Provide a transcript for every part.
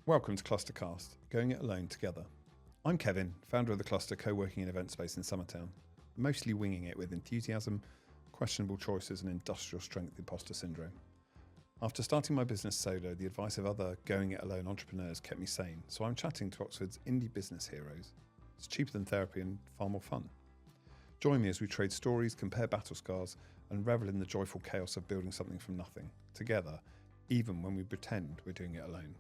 Welcome to ClusterCast, going it alone together. I'm Kevin, founder of the Cluster co-working and event space in Summertown, mostly winging it with enthusiasm, questionable choices and industrial strength imposter syndrome. After starting my business solo, the advice of other going it alone entrepreneurs kept me sane, so I'm chatting to Oxford's indie business heroes. It's cheaper than therapy and far more fun. Join me as we trade stories, compare battle scars and revel in the joyful chaos of building something from nothing, together, even when we pretend we're doing it alone.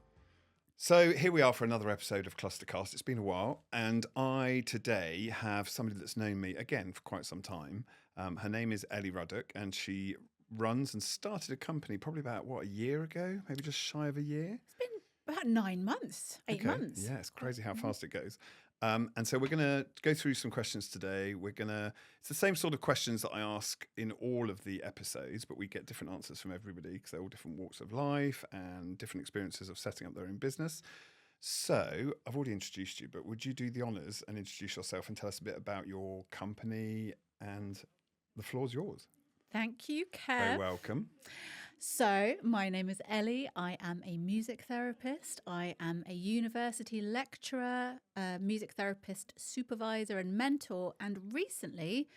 So here we are for another episode of ClusterCast. It's been a while, and I today have somebody that's known me again for quite some time. Her name is Ellie Ruddock, and she runs and started a company probably about, a year ago? Maybe just shy of a year? It's been about 9 months, 8 months. Yeah, it's crazy how fast it goes. And so we're going to go through some questions today. It's the same sort of questions that I ask in all of the episodes, but we get different answers from everybody because they're all different walks of life and different experiences of setting up their own business. So I've already introduced you, but would you do the honours and introduce yourself and tell us a bit about your company? And the floor's yours. Thank you, Kev. Very welcome. So, my name is Ellie. I am a music therapist. I am a university lecturer, a music therapist supervisor and mentor. And recently,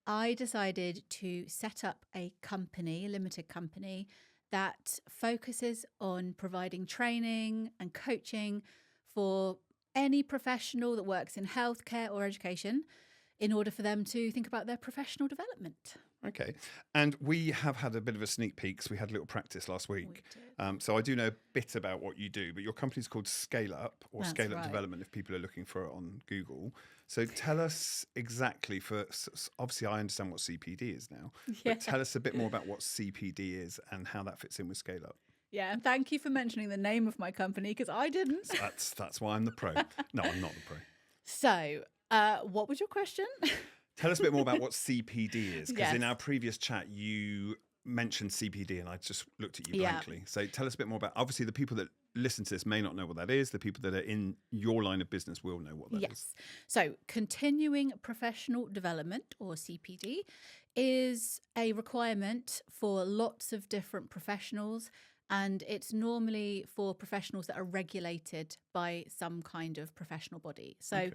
I decided to set up a company, a limited company, that focuses on providing training and coaching for any professional that works in healthcare or education in order for them to think about their professional development. Okay. And we have had a bit of a sneak peek because we had a little practice last week. We did. So I do know a bit about what you do, but your company's called Scale Up or That's Scale Up right. Development if people are looking for it on Google. So tell us exactly obviously I understand what CPD is now, but tell us a bit more about what CPD is and how that fits in with Scale Up. Yeah, and thank you for mentioning the name of my company because I didn't. So that's why I'm the pro. No, I'm not the pro. So, what was your question? Tell us a bit more about what CPD is, because in Yes. our previous chat, you mentioned CPD and I just looked at you Yeah. blankly. So tell us a bit more about, obviously the people that listen to this may not know what that is. The people that are in your line of business will know what that is. Yes. So, continuing professional development, or CPD, is a requirement for lots of different professionals. And it's normally for professionals that are regulated by some kind of professional body. So, Okay.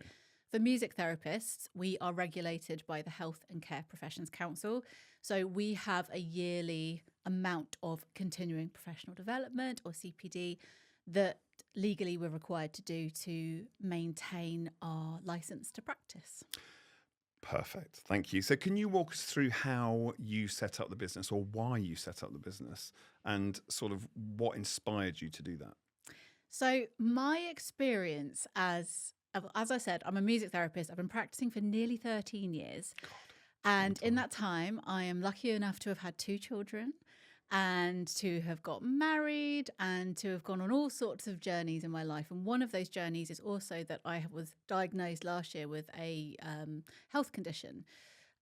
for music therapists, we are regulated by the Health and Care Professions Council. So we have a yearly amount of continuing professional development, or CPD, that legally we're required to do to maintain our license to practice. Perfect. Thank you. So can you walk us through how you set up the business or why you set up the business and sort of what inspired you to do that? So my experience as I said, I'm a music therapist. I've been practicing for nearly 13 years. God, And in that time, I am lucky enough to have had 2 children and to have got married and to have gone on all sorts of journeys in my life. And one of those journeys is also that I was diagnosed last year with a health condition.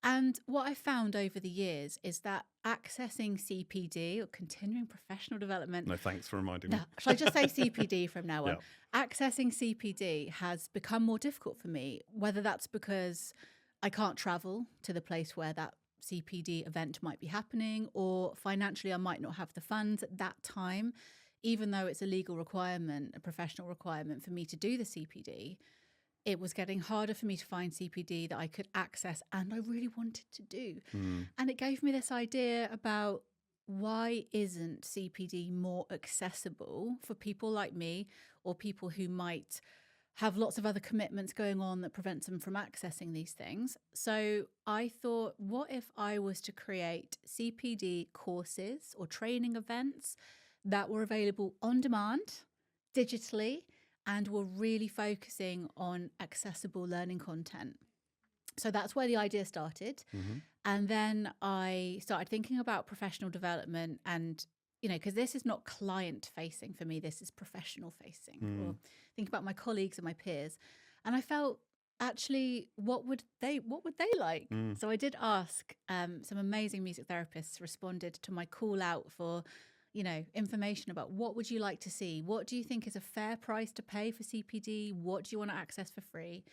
And what I found over the years is that accessing CPD, or continuing professional development. No, thanks for reminding me. No, shall I just say CPD from now on? Yeah. Accessing CPD has become more difficult for me, whether that's because I can't travel to the place where that CPD event might be happening, or financially I might not have the funds at that time, even though it's a legal requirement, a professional requirement for me to do the CPD. It was getting harder for me to find CPD that I could access and I really wanted to do. And it gave me this idea about, why isn't CPD more accessible for people like me, or people who might have lots of other commitments going on that prevents them from accessing these things? So I thought, what if I was to create CPD courses or training events that were available on demand, digitally, and were really focusing on accessible learning content? So that's where the idea started. And then I started thinking about professional development, and, because this is not client facing for me, this is professional facing, or think about my colleagues and my peers. And I felt, actually, what would they like? So I did ask, some amazing music therapists responded to my call out for, information about, what would you like to see? What do you think is a fair price to pay for CPD? What do you want to access for free?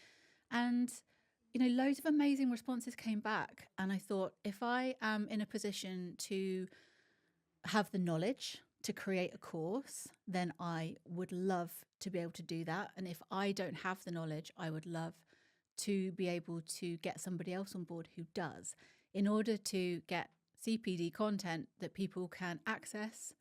And, loads of amazing responses came back. And I thought, if I am in a position to have the knowledge to create a course, then I would love to be able to do that. And if I don't have the knowledge, I would love to be able to get somebody else on board who does, in order to get CPD content that people can access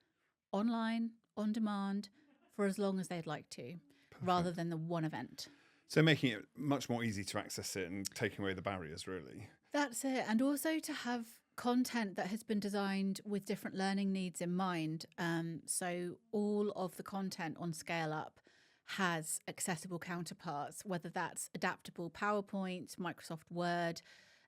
online, on demand, for as long as they'd like to, rather than the one event. So making it much more easy to access it and taking away the barriers, really. That's it. And also to have content that has been designed with different learning needs in mind. So all of the content on Scale Up has accessible counterparts, whether that's adaptable PowerPoint, Microsoft Word.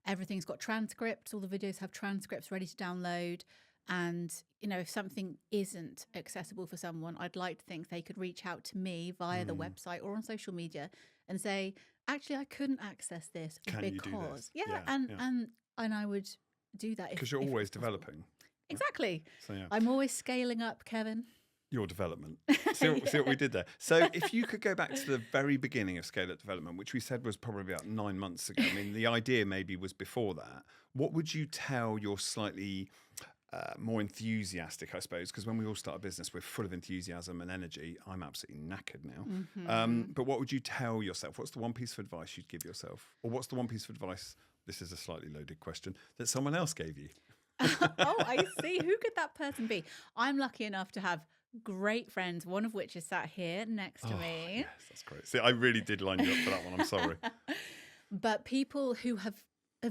Everything's got transcripts. All the videos have transcripts ready to download. And, if something isn't accessible for someone, I'd like to think they could reach out to me via the website or on social media and say, actually, I couldn't access this Can because. you do this? And I would do that because you're always developing. Exactly. So, yeah. I'm always scaling up, Kevin. Your development. See what we did there. So if you could go back to the very beginning of Scale Up Development, which we said was probably about 9 months ago. I mean, the idea maybe was before that. What would you tell your slightly more enthusiastic, I suppose, because when we all start a business, we're full of enthusiasm and energy. I'm absolutely knackered now. But what would you tell yourself? What's the one piece of advice you'd give yourself? Or what's the one piece of advice, this is a slightly loaded question, that someone else gave you? Oh, I see. Who could that person be? I'm lucky enough to have great friends, one of which is sat here next to me. Yes, that's great. See, I really did line you up for that one. I'm sorry. But people who have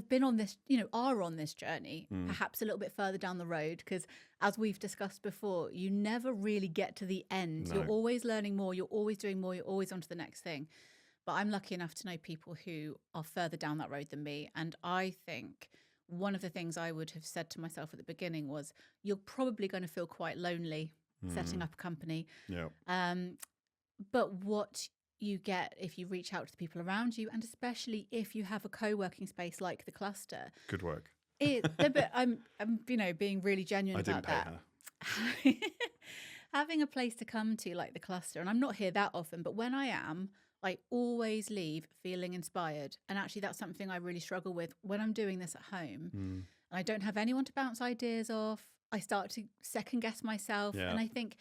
been on this, are on this journey, perhaps a little bit further down the road, because as we've discussed before, you never really get to the end. No. You're always learning more, you're always doing more, you're always on to the next thing. But I'm lucky enough to know people who are further down that road than me. And I think one of the things I would have said to myself at the beginning was, you're probably going to feel quite lonely setting up a company. Yeah. But what you get if you reach out to the people around you, and especially if you have a co-working space like the Cluster. Good work. I'm being really genuine about that. Her. Having a place to come to like the Cluster, and I'm not here that often, but when I am, I always leave feeling inspired. And actually that's something I really struggle with when I'm doing this at home. And I don't have anyone to bounce ideas off. I start to second guess myself. Yeah. And I think,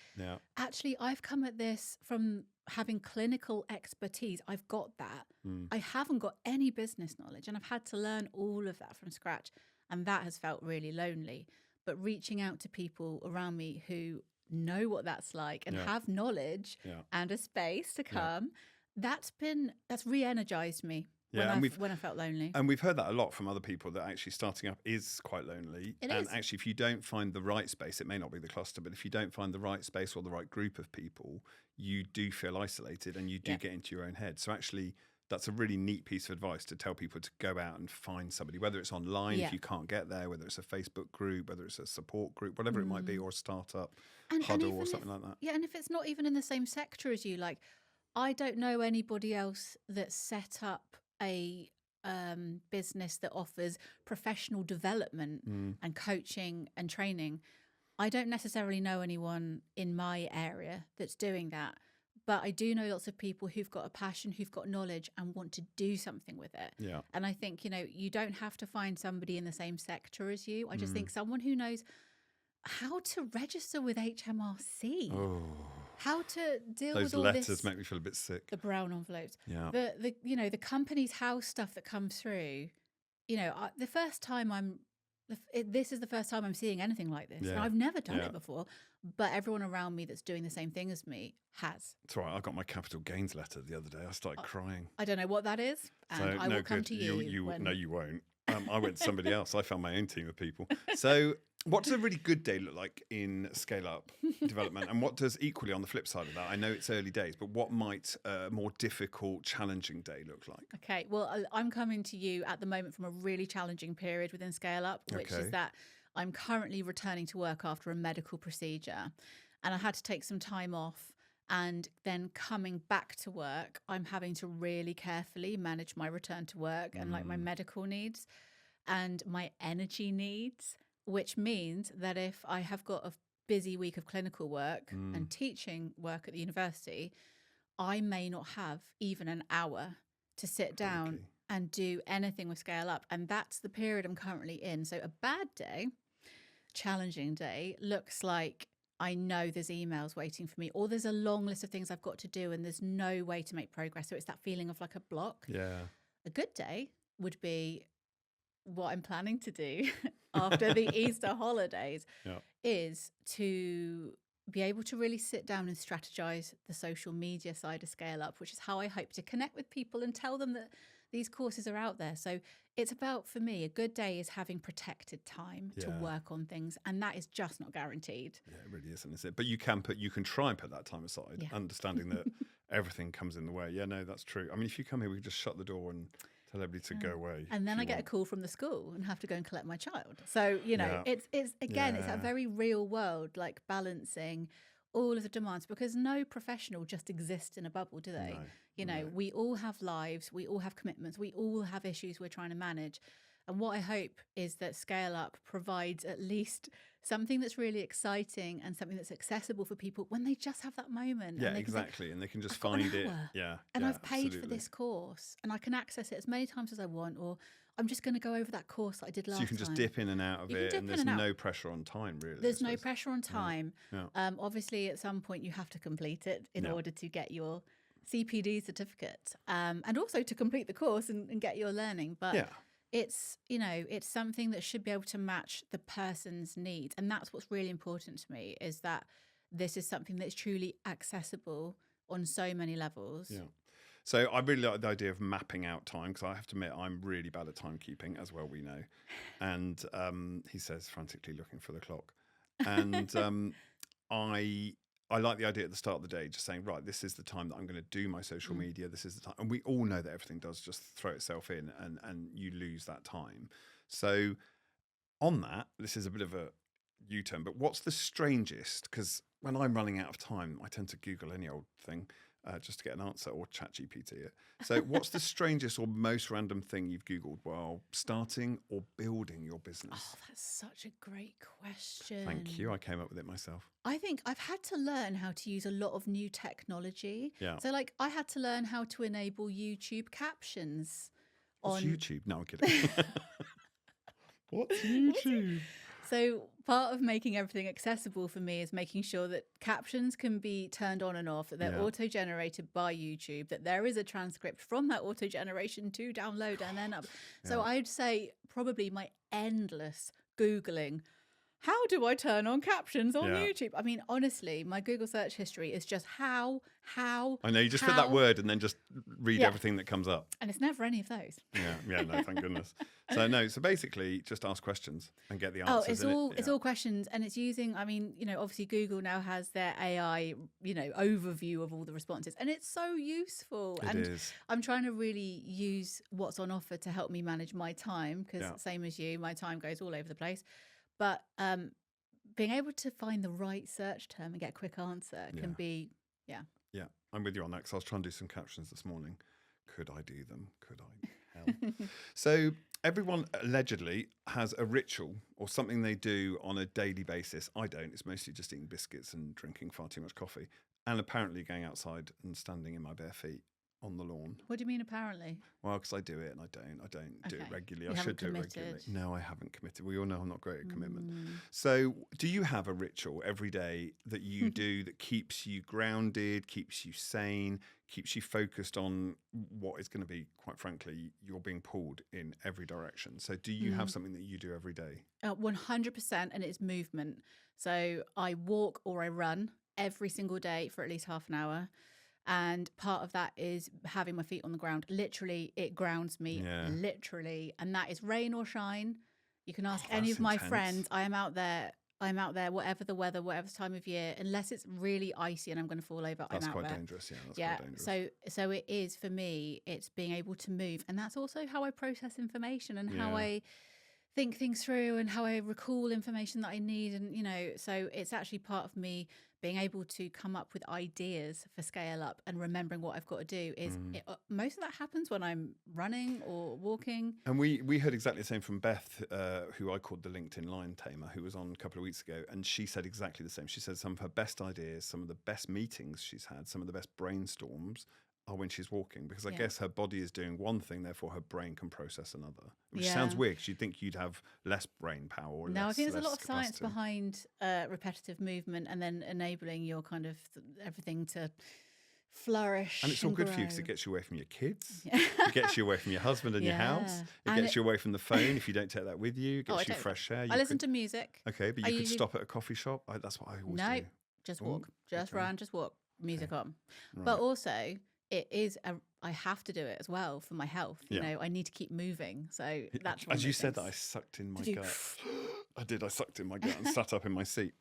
actually, I've come at this from having clinical expertise. I've got that. I haven't got any business knowledge, and I've had to learn all of that from scratch. And that has felt really lonely. But reaching out to people around me who know what that's like and have knowledge and a space to come, that's re-energized me. When I felt lonely. And we've heard that a lot from other people, that actually starting up is quite lonely. Actually, if you don't find the right space, it may not be the Cluster, but if you don't find the right space or the right group of people, you do feel isolated and you do get into your own head. So actually, that's a really neat piece of advice, to tell people to go out and find somebody, whether it's online if you can't get there, whether it's a Facebook group, whether it's a support group, whatever it might be, or a startup huddle or something like that. Yeah, and if it's not even in the same sector as you, like, I don't know anybody else that's set up a business that offers professional development and coaching and training. I don't necessarily know anyone in my area that's doing that, but I do know lots of people who've got a passion, who've got knowledge and want to do something with it. Yeah. And I think, you don't have to find somebody in the same sector as you. I just think someone who knows how to register with HMRC. Oh. How to deal Those with all letters this, make me feel a bit sick. the brown envelopes, Yeah. the company's house stuff that comes through. The first time this is the first time I'm seeing anything like this. Yeah. And I've never done it before, but everyone around me that's doing the same thing as me has. It's all right. I got my capital gains letter the other day. I started crying. I don't know what that is, and I will come to you. No, you won't. I went to somebody else. I found my own team of people. So what does a really good day look like in Scale Up Development? And what does equally on the flip side of that? I know it's early days, but what might a more difficult, challenging day look like? Okay, well, I'm coming to you at the moment from a really challenging period within Scale Up, which is that I'm currently returning to work after a medical procedure. And I had to take some time off. And then coming back to work, I'm having to really carefully manage my return to work and like my medical needs and my energy needs, which means that if I have got a busy week of clinical work and teaching work at the university, I may not have even an hour to sit down and do anything with Scale Up. And that's the period I'm currently in. So a bad day, challenging day, looks like I know there's emails waiting for me, or there's a long list of things I've got to do and there's no way to make progress. So it's that feeling of like a block. Yeah. A good day would be what I'm planning to do after the Easter holidays is to be able to really sit down and strategize the social media side of Scale Up, which is how I hope to connect with people and tell them that these courses are out there. So it's about, for me, a good day is having protected time to work on things, and that is just not guaranteed. Yeah, it really isn't, is it? But you can try and put that time aside, understanding that everything comes in the way. Yeah, no, that's true. I mean, if you come here, we can just shut the door and tell everybody to go away. And then I get a call from the school and have to go and collect my child. So, you know, it's again, it's that very real world, like balancing all of the demands, because no professional just exists in a bubble, do they? We all have lives, we all have commitments, we all have issues we're trying to manage. And what I hope is that Scale Up provides at least something that's really exciting and something that's accessible for people when they just have that moment. Yeah, exactly. And they can just find it. Yeah. And I've paid for this course and I can access it as many times as I want, or I'm just going to go over that course that I did last time. So you can just dip in and out of it, and there's no pressure on time, really. There's no pressure on time. Yeah. Obviously, at some point, you have to complete it in order to get your CPD certificate, and also to complete the course and get your learning. But it's, it's something that should be able to match the person's needs. And that's what's really important to me, is that this is something that's truly accessible on so many levels. Yeah. So I really like the idea of mapping out time, because I have to admit I'm really bad at timekeeping, as well we know. And he says, frantically looking for the clock. And I like the idea at the start of the day, just saying, right, this is the time that I'm going to do my social media. This is the time. And we all know that everything does just throw itself in, and you lose that time. So on that, this is a bit of a U-turn, but what's the strangest? Because when I'm running out of time, I tend to Google any old thing just to get an answer, or chat GPT it. So what's the strangest or most random thing you've Googled while starting or building your business? Oh, that's such a great question. Thank you. I came up with it myself. I think I've had to learn how to use a lot of new technology. Yeah. So like I had to learn how to enable YouTube captions. What's YouTube? No, I'm kidding. What's YouTube? So part of making everything accessible for me is making sure that captions can be turned on and off, that they're auto-generated by YouTube, that there is a transcript from that auto-generation to download and then up. So I'd say probably my endless Googling, how do I turn on captions on YouTube? I mean, honestly, my Google search history is just how. I know, you just put that word and then just read everything that comes up. And it's never any of those. Yeah, no, thank goodness. So basically just ask questions and get the answers. It's all questions, and it's using, I mean, obviously Google now has their AI, overview of all the responses, and it's so useful. It is. I'm trying to really use what's on offer to help me manage my time, because same as you, my time goes all over the place. But being able to find the right search term and get a quick answer can be, Yeah, I'm with you on that, because I was trying to do some captions this morning. Could I do them? Could I? Hell. So everyone allegedly has a ritual or something they do on a daily basis. I don't. It's mostly just eating biscuits and drinking far too much coffee, and apparently going outside and standing in my bare feet on the lawn. What do you mean apparently? Well, because I do it and I don't do it regularly. I should do it regularly. No, I haven't committed. We all know I'm not great at commitment. So do you have a ritual every day that you do that keeps you grounded, keeps you sane, keeps you focused on what is going to be, quite frankly, you're being pulled in every direction? So do you have something that you do every day? 100%, and it's movement. So I walk or I run every single day for at least half an hour. And part of that is having my feet on the ground. Literally, it grounds me, literally. And that is rain or shine. You can ask any of my friends. I'm out there, whatever the weather, whatever time of year, unless it's really icy and I'm going to fall over, I'm out there. That's quite dangerous, Quite dangerous. So it is, for me, it's being able to move. And that's also how I process information and how I think things through and how I recall information that I need. And, so it's actually part of me being able to come up with ideas for Scale Up and remembering what I've got to do. Most of that happens when I'm running or walking. And we heard exactly the same from Beth, who I called the LinkedIn Lion Tamer, who was on a couple of weeks ago. And she said exactly the same. She said some of her best ideas, some of the best meetings she's had, some of the best brainstorms are when she's walking, because I guess her body is doing one thing, therefore her brain can process another, which Yeah. sounds weird because you'd think you'd have less brain power or No, I think there's a lot of capacity. science behind repetitive movement and then enabling your kind of everything to flourish. And it's all good grow. for you because it gets you away from your kids. Yeah. It gets you away from your husband and your house. It And gets you away from the phone if you don't take that with you. It gets you fresh air. I listen to music. Okay, but you could stop at a coffee shop. That's what I always do. Just walk. Just run, just walk. Music on. Right. But also, it is I have to do it as well for my health. You know, I need to keep moving. So that's one as of you the said things. that, I sucked in my gut. I did. I sucked in my gut and sat up in my seat.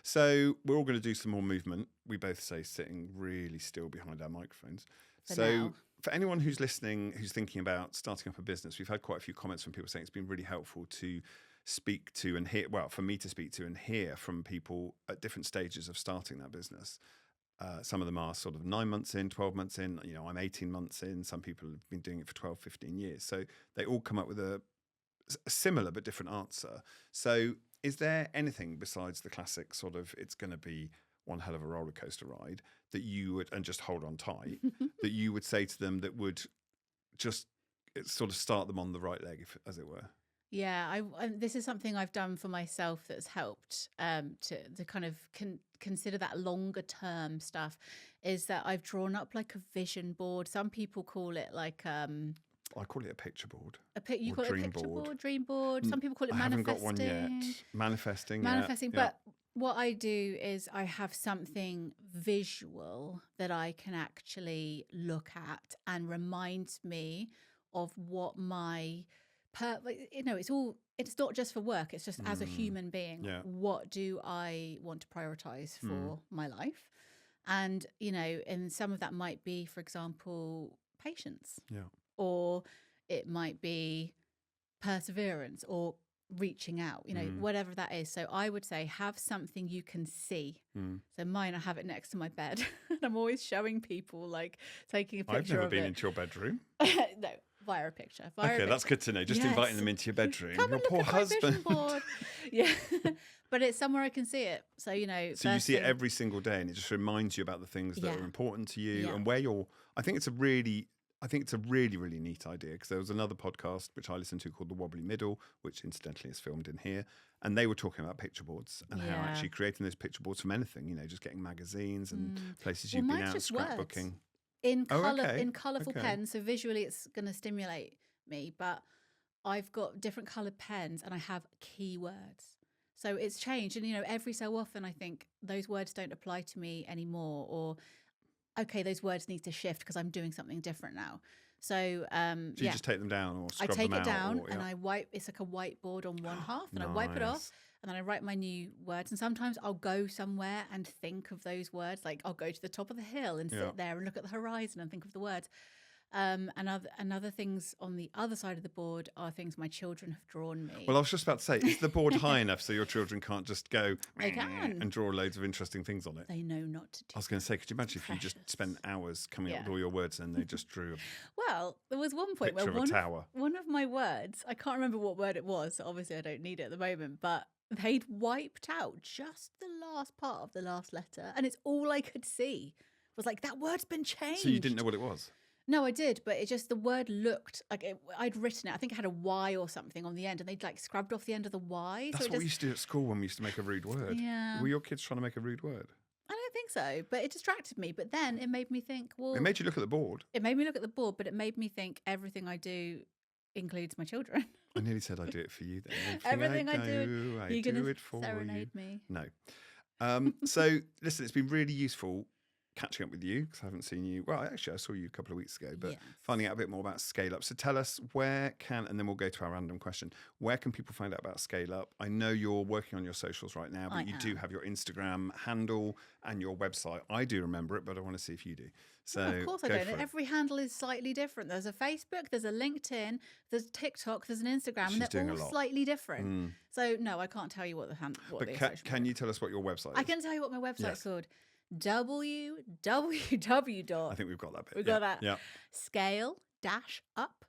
So we're all going to do some more movement. We both say sitting really still behind our microphones. For anyone who's listening, who's thinking about starting up a business, we've had quite a few comments from people saying it's been really helpful to speak to and hear, well, for me to speak to and hear from people at different stages of starting that business. Some of them are sort of 9 months in, 12 months in, you know, I'm 18 months in. Some people have been doing it for 12, 15 years. So they all come up with a similar but different answer. So is there anything besides the classic sort of, it's going to be one hell of a roller coaster ride that you would, and just hold on tight, that you would say to them that would just sort of start them on the right leg, as it were? Yeah, this is something I've done for myself that's helped to kind of consider that longer term stuff, is that I've drawn up like a vision board. Some people call it like I call it a picture board. You call it a picture board, dream board. Some people call it I manifesting. haven't got one yet. Manifesting, but what I do is I have something visual that I can actually look at and reminds me of what my it's not just for work, it's just as a human being. What do I want to prioritize for my life? And and some of that might be, for example, patience, or it might be perseverance or reaching out, whatever that is. So I would say have something you can see. So mine, I have it next to my bed and I'm always showing people, like taking a picture of it. I've never been into your bedroom. No, via a picture. That's good to know. Just inviting them into your bedroom. Come your and poor look at husband. My vision board. Yeah. But it's somewhere I can see it. So, So you see it every single day and it just reminds you about the things that are important to you and where you're. I think it's a really, really neat idea, because there was another podcast which I listened to called The Wobbly Middle, which incidentally is filmed in here. And they were talking about picture boards and how actually creating those picture boards from anything, just getting magazines and places you've been out, scrapbooking. In colourful pens, so visually it's going to stimulate me, but I've got different coloured pens and I have keywords. So it's changed, and every so often I think those words don't apply to me anymore, or okay, those words need to shift because I'm doing something different now. So you just take them down or scrub them out? I take it down and I wipe. It's like a whiteboard on one half, and I wipe it off, and then I write my new words. And sometimes I'll go somewhere and think of those words. Like I'll go to the top of the hill and sit there and look at the horizon and think of the words. And other things on the other side of the board are things my children have drawn me. Well, I was just about to say, is the board high enough so your children can't just go and draw loads of interesting things on it? They know not to do. I was going to say, could you imagine if you just spent hours coming up with all your words and they just drew Well, there was one point where one of my words, I can't remember what word it was, so obviously I don't need it at the moment, but they'd wiped out just the last part of the last letter, and it's all I could see. It was like, that word's been changed. So you didn't know what it was? No, I did, but the word looked like I'd written it. I think it had a Y or something on the end, and they'd like scrubbed off the end of the Y. That's what we used to do at school when we used to make a rude word. Yeah. Were your kids trying to make a rude word? I don't think so, but it distracted me. But then it made me think, well... It made you look at the board. It made me look at the board, but it made me think everything I do includes my children. I nearly said I do it for you then. Everything I do, I do it for serenade you. Me. No. So, listen, it's been really useful catching up with you, because I haven't seen you. Well, actually, I saw you a couple of weeks ago, but finding out a bit more about Scale Up. So tell us and then we'll go to our random question. Where can people find out about Scale Up? I know you're working on your socials right now, but you do have your Instagram handle and your website. I do remember it, but I want to see if you do. So of course I don't. Every handle is slightly different. There's a Facebook, there's a LinkedIn, there's TikTok, there's an Instagram, and they're all slightly different. So no, I can't tell you what the handle. But can you tell us what your website is? I can tell you what my website's called. www. I think we've got that bit. We've got that. Yeah. Scale-up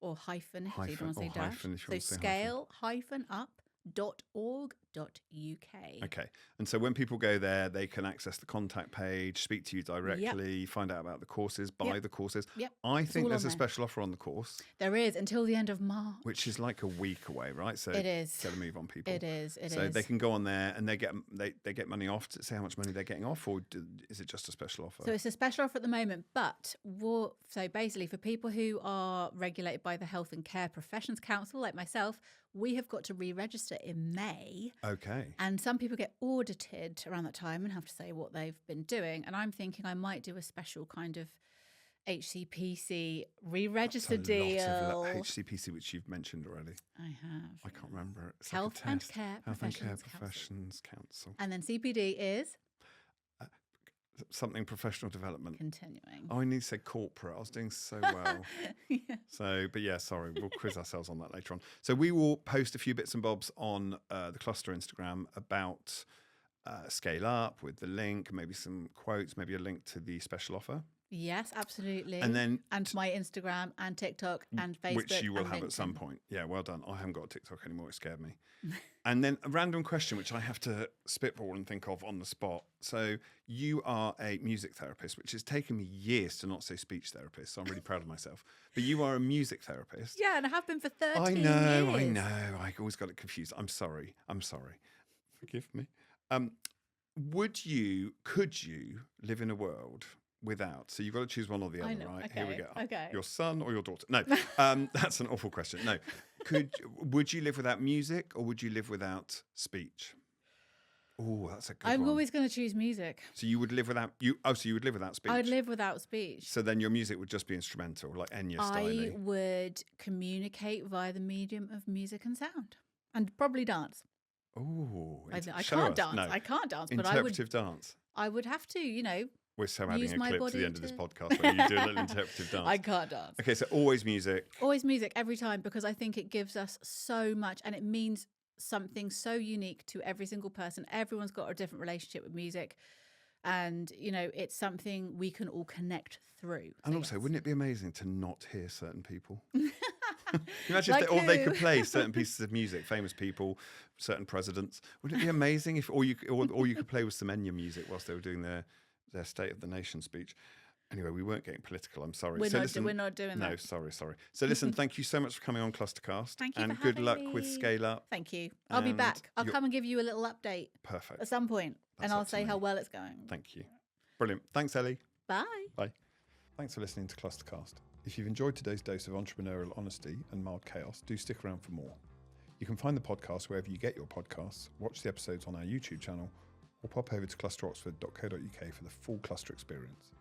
or hyphen, so you don't want to say dash. So scale-up.org.uk. Okay. And so when people go there, they can access the contact page, speak to you directly, find out about the courses, buy the courses. I think there's a special offer on the course. There is until the end of March. Which is like a week away, right? So it is. Get a move on, people. It is. So they can go on there and they get money off. Does it say how much money they're getting off, or is it just a special offer? So it's a special offer at the moment, but so basically for people who are regulated by the Health and Care Professions Council, like myself, we have got to re-register in May. Okay. And some people get audited around that time and have to say what they've been doing. And I'm thinking I might do a special kind of HCPC re-register deal. HCPC, which you've mentioned already. I have. I can't remember it. It's Health like and Care Professions Council. And then CPD is? Something professional development. Continuing. Oh, I need to say corporate. I was doing so well. Sorry. We'll quiz ourselves on that later on. So we will post a few bits and bobs on the Cluster Instagram about Scale Up with the link, maybe some quotes, maybe a link to the special offer. Yes, absolutely. And my Instagram and TikTok and Facebook. Which you will have LinkedIn. at some point. Yeah, well done. I haven't got a TikTok anymore. It scared me. And then a random question, which I have to spitball and think of on the spot. So you are a music therapist, which has taken me years to not say speech therapist. So I'm really proud of myself. But you are a music therapist. Yeah, and I have been for 13 years. I know. I always got it confused. I'm sorry. Forgive me. Could you live in a world without? So you've got to choose one or the other, right? Okay. Here we go. Okay. Your son or your daughter? No, that's an awful question. No. Would you live without music or would you live without speech? Oh, that's a good one. I'm always going to choose music. So you would live without So you would live without speech. I'd live without speech. So then your music would just be instrumental, like Enya style. I would communicate via the medium of music and sound, and probably dance. Oh, I can't dance. No. I can't dance, but interpretive dance. I would have to, We're so adding a clip to the end of this podcast where you do a little interpretive dance. I can't dance. Okay, so always music. Always music every time, because I think it gives us so much and it means something so unique to every single person. Everyone's got a different relationship with music. And, it's something we can all connect through. And also, wouldn't it be amazing to not hear certain people? Imagine like if they could play certain pieces of music, famous people, certain presidents. Wouldn't it be amazing if all you could play was some Enya music whilst they were doing their State of the Nation speech? Anyway, we weren't getting political. I'm sorry. We're not doing that. No, sorry. So listen, thank you so much for coming on ClusterCast. Thank you. And good luck with Scale Up. Thank you. I'll be back. I'll come and give you a little update. Perfect. At some point. And I'll say how well it's going. Thank you. Brilliant. Thanks, Ellie. Bye. Bye. Thanks for listening to ClusterCast. If you've enjoyed today's dose of entrepreneurial honesty and mild chaos, do stick around for more. You can find the podcast wherever you get your podcasts, watch the episodes on our YouTube channel, or pop over to clusteroxford.co.uk for the full Cluster experience.